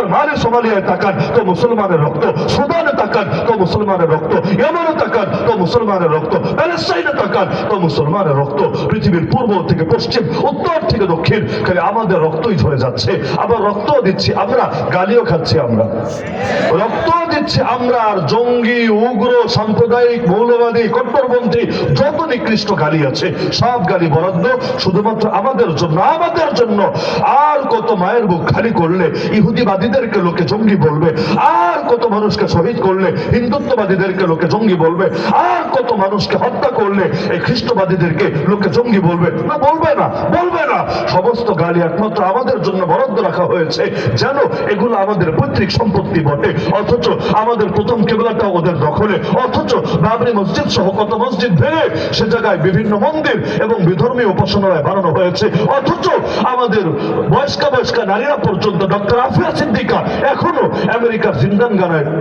আবার মালে সোমালিয়ায় তাকান তো মুসলমানের রক্ত, সুদানে তাকান তো মুসলমানের রক্ত, ইয়ামানে তাকান তো মুসলমানের রক্ত, প্যালেস্টাইনে তাকান তো মুসলমানের রক্ত। পৃথিবীর পূর্ব থেকে পশ্চিম, উত্তর থেকে দক্ষিণ, খালি আমাদের রক্তই ঝরে যাচ্ছে। আবার রক্ত দিচ্ছি আমরা, গালিও খাচ্ছি আমরা, রক্ত দিচ্ছি আমরা। আর জঙ্গি, উগ্র, সাম্প্রদায়িক, মৌলবাদী, কট্টরপন্থী যত নিকৃষ্ট গালি আছে সব গালি বরাদ্দ শুধুমাত্র আমাদের জন্য, আমাদের জন্য। আর কত মায়ের বুক খালি করলে ইহুদিবাদীদেরকে লোকে জঙ্গি বলবে, আর কত মানুষকে শহীদ করলে হিন্দুত্ববাদীদেরকে লোকে জঙ্গি বলবে, আর কত মানুষকে হত্যা করলে এই খ্রিস্টবাদীদেরকে লোকে জঙ্গি বলবে। না, বলবে না, বলবে না। সমস্ত গালি একমাত্র আমাদের জন্য বরাদ্দ রাখা হয়েছে, যেন এগুলো আমাদের পৈতৃক সম্পত্তি বটে। অথচ আমাদের প্রথম কিবলাটা ওদের দখলে, অথচ বাবরি মসজিদ সহ কত মসজিদ ভেঙে সে জায়গায় বিভিন্ন মন্দির এবং বিধর্মীয় উপাসনালয় বানানো হয়েছে। অথচ আমাদের বয়স্কা নারীরা পর্যন্ত, ডক্টর আফিয়া সিদ্দিকা এখনো আমেরিকার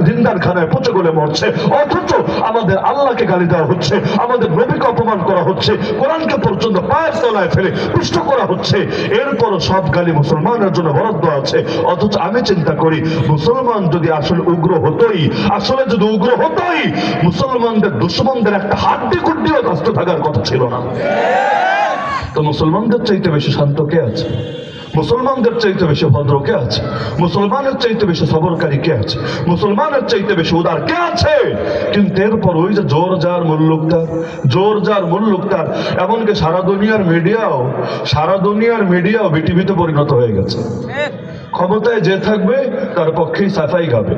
জিন্দানখানায় পচে গলে মরছে। অথচ আমাদের আল্লাহকে গালি দেওয়া হচ্ছে, আমাদের নবীকে অপমান করা হচ্ছে, কোরআনকে পর্যন্ত পায়ের তলায় ফেলে পুষ্ট করা হচ্ছে। এরপরও সব গালি মুসলমানের জন্য বরাদ্দ আছে। অথচ আমি চিন্তা করি, মুসলমান যদি আসলে উগ্র হতোই, আসলে যদি উগ্র হতোই, মুসলমানদের দুশ্মনদের একটা হাড্ডি গুড্ডিও কষ্ট থাকার কথা ছিল না। তো মুসলমানদের চাইতে বেশি শান্ত কে আছে? মুসলমানদের চাইতে বেশি ভদ্র কে আছে? মুসলমানের চাইতে বেশি সবরকারী কে আছে? মুসলমানের চাইতে বেশি উদার কে আছে? কিন্তু এরপর ওই যে জোর যার মুল্লুকতার, এমনকি সারা দুনিয়ার মিডিয়াও বিটিভিতে পরিণত হয়ে গেছে। ক্ষমতায় যে থাকবে তার পক্ষেই সাফাই গাবে,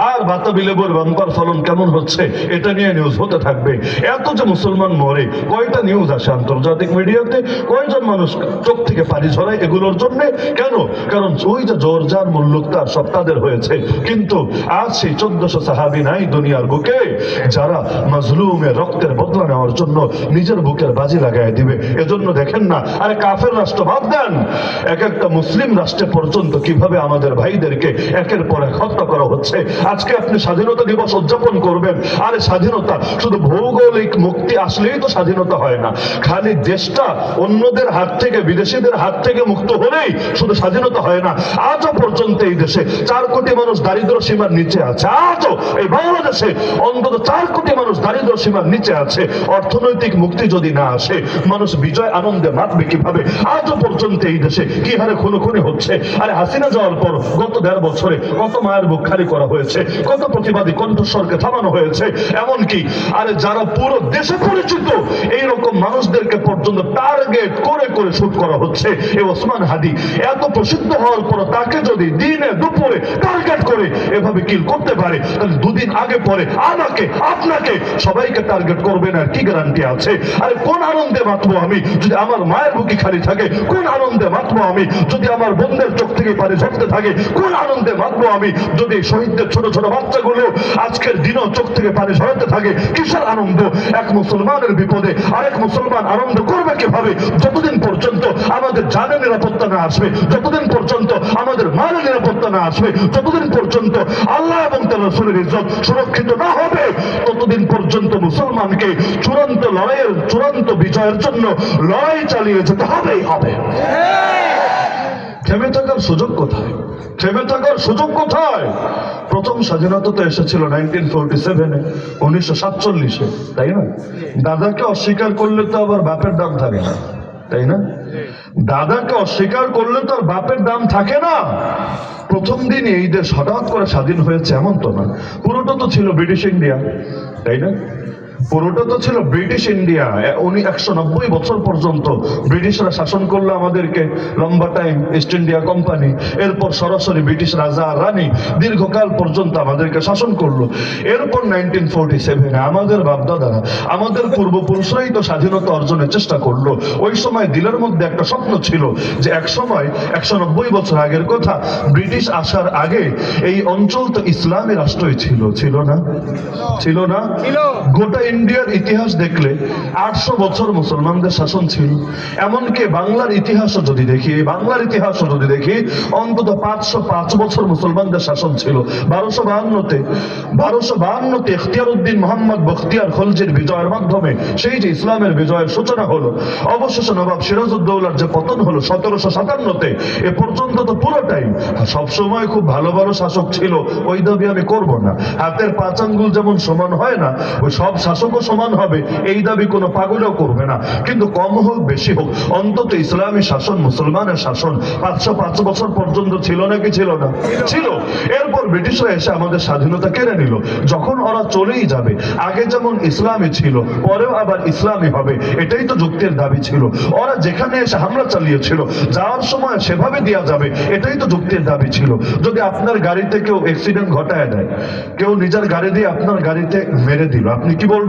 আর বাতাবি লেবুর বাম্পার ফলন কেমন হচ্ছে এটা নিয়ে নিউজ হতে থাকবে। এত যে মুসলমান মরে, কয়টা নিউজ আসে আন্তর্জাতিক মিডিয়াতে, কয়জন মানুষ চোখ থেকে পানি ঝরায় এগুলোর জন্য? কেন? কারণ ওই যে জোর যার মুল্লুকতার সব তাদের হয়েছে। কিন্তু আজ সেই 1400 সাহাবী নাই দুনিয়ার বুকে, যারা মাজলুমের রক্তের বদলা নেওয়ার জন্য নিজের বুকের বাজি লাগাই দিবে। এজন্য দেখেন না, আরে কাফের রাষ্ট্র বাদ দেন, এক একটা মুসলিম রাষ্ট্রে পর্যন্ত কিভাবে আমাদের ভাইদেরকে একের পর এক হত্যা করা হচ্ছে। আজকে আপনি স্বাধীনতা দিবস উদযাপন করবেন, আরে স্বাধীনতা শুধু ভৌগোলিক মুক্তি আসলেই তো স্বাধীনতা হয় না। খালি দেশটা অন্যদের হাত থেকে, বিদেশিদের হাত থেকে মুক্ত হলেই শুধু স্বাধীনতা হয় না। আজও পর্যন্ত এই দেশে 4 কোটি মানুষ দারিদ্র সীমার নিচে আছে। আজও এই বাংলাদেশে অন্তত 4 কোটি মানুষ দারিদ্র সীমার নিচে আছে। অর্থনৈতিক মুক্তি যদি না আসে, মানুষ বিজয় আনন্দে মাতবে কিভাবে? আজও পর্যন্ত এই দেশে কি হারে খুনোখুনি হচ্ছে। আরে হাসিনা যাওয়ার পর গত 1.5 বছরে কত মায়ের বুক খালি করা হয়েছে, কত প্রতিবাদী কণ্ঠস্বরকে থামানো হয়েছে। এমনকি আরে যারা পুরো দেশে পরিচিত এইরকম মানুষদেরকে পর্যন্ত টার্গেট করে করে শুট করা হচ্ছে। এই ওসমান হাদি এত প্রসিদ্ধ হওয়ার পর তাকে যদি দিনে দুপুরে টার্গেট করে এভাবে কিল করতে পারে, তাহলে 2 দিন আগে পরে আমাকে, আপনাকে, সবাইকে টার্গেট করবে না, কি গ্যারান্টি আছে? আরে কোন আনন্দে বাঁচবো আমি যদি আমার মায়ের বুকি খালি থাকে? কোন আনন্দে বাঁচবো আমি যদি আমার বোনদের চোখ থেকে পানি ঝরতে থাকে? কোন আনন্দে বাঁচবো আমি যদি শহীদদের ছোট ছোট বাচ্চাগুলো আজকের দিনও চোখ থেকে পানি ঝরাতে থাকে? কিসের আনন্দ? এক মুসলমানের বিপদে আরেক মুসলমান আনন্দ করবে কিভাবে? যতদিন পর্যন্ত আমাদের জানের নিরাপত্তা না আসবে, যতদিন পর্যন্ত আমাদের মানের নিরাপত্তা না আসবে, যতদিন পর্যন্ত আল্লাহ এবং তার রাসূলের ইজ্জত সুরক্ষিত না হবে, ততদিন পর্যন্ত মুসলমানকে চূড়ান্ত লড়াইয়ের, চূড়ান্ত বিজয়ের জন্য লড়াই চালিয়ে যেতে হবেই হবে। থেমে থাকার সুযোগ কোথায়? থেমে থাকার সুযোগ কোথায়? প্রথম স্বাধীনতা তো এসেছিল 1947-এ, 1947-এ, তাই না? দাদাকে অস্বীকার করলে তো আবার বাপের দাম থাকে না, তাই না? দাদাকে অস্বীকার করলে তো আর বাপের দাম থাকে না। প্রথম দিন এই দেশ হঠাৎ করে স্বাধীন হয়েছে এমন তো না, পুরোটা তো ছিল ব্রিটিশ ইন্ডিয়া, তাই না? পুরোটা তো ছিল ব্রিটিশ ইন্ডিয়া। 190 বছর পর্যন্ত ব্রিটিশরা শাসন করলো আমাদেরকে, লম্বা টাইম ইস্ট ইন্ডিয়া কোম্পানি। এরপর সরাসরি ব্রিটিশ রাজা আর রানী দীর্ঘকাল পর্যন্ত আমাদেরকে শাসন করলো। এরপর 1947-এ আমাদের বাপদাদারা, আমাদের পূর্বপুরুষরাই তো স্বাধীনতা অর্জনের চেষ্টা করলো। ওই সময় দিলের মধ্যে একটা স্বপ্ন ছিল যে এক সময় 190 বছর আগের কথা, ব্রিটিশ আসার আগে এই অঞ্চল তো ইসলামী রাষ্ট্রই ছিল, ছিল না? ছিল না? গোটা ইন্ডিয়ার ইতিহাস দেখলে 800 বছর মুসলমানদের শাসন ছিল। এমনকি বাংলার ইতিহাসও যদি দেখি, বাংলার ইতিহাসও যদি দেখি, অন্তত 505 বছর মুসলমানদের শাসন ছিল। 1252 ইখতিয়ার উদ্দিন মোহাম্মদ বখতিয়ার খলজির বিজয়ের মাধ্যমে সেই যে ইসলামের বিজয়ের সূচনা হলো, অবশেষে নবাব সিরাজউদ্দৌলার যে পতন হলো 1757-তে, এ পর্যন্ত তো পুরোটাই সবসময় খুব ভালো ভালো শাসক ছিল, ওই দাবি আমি করব না। হাতের 5 আঙ্গুল যেমন সমান হয় না, ওই সব শাসকও সমান হবে এই দাবি কোনো পাগলও করবে না। কিন্তু কম হোক বেশি হোক, অন্তত ইসলামী শাসন, মুসলমানের শাসন 505 বছর পর্যন্ত ছিল নাকি ছিল না? ছিল। এরপর ব্রিটিশরা এসে আমাদের স্বাধীনতা কেড়ে নিল। যখন ওরা চলেই যাবে, আগে যেমন ইসলামী ছিল পরেও আবার ইসলামী হবে, এটাই তো যুক্তির দাবি ছিল। ওরা যেখানে এসে হামলা চালিয়েছিল, যাওয়ার সময় সেভাবে দেওয়া যাবে, এটাই তো যুক্তির দাবি ছিল। যদি আপনার গাড়িতে কেউ অ্যাক্সিডেন্ট ঘটায় দেয়, কেউ নিজের গাড়ি দিয়ে আপনার গাড়িতে মেরে দিল, আপনি কি বলবেন?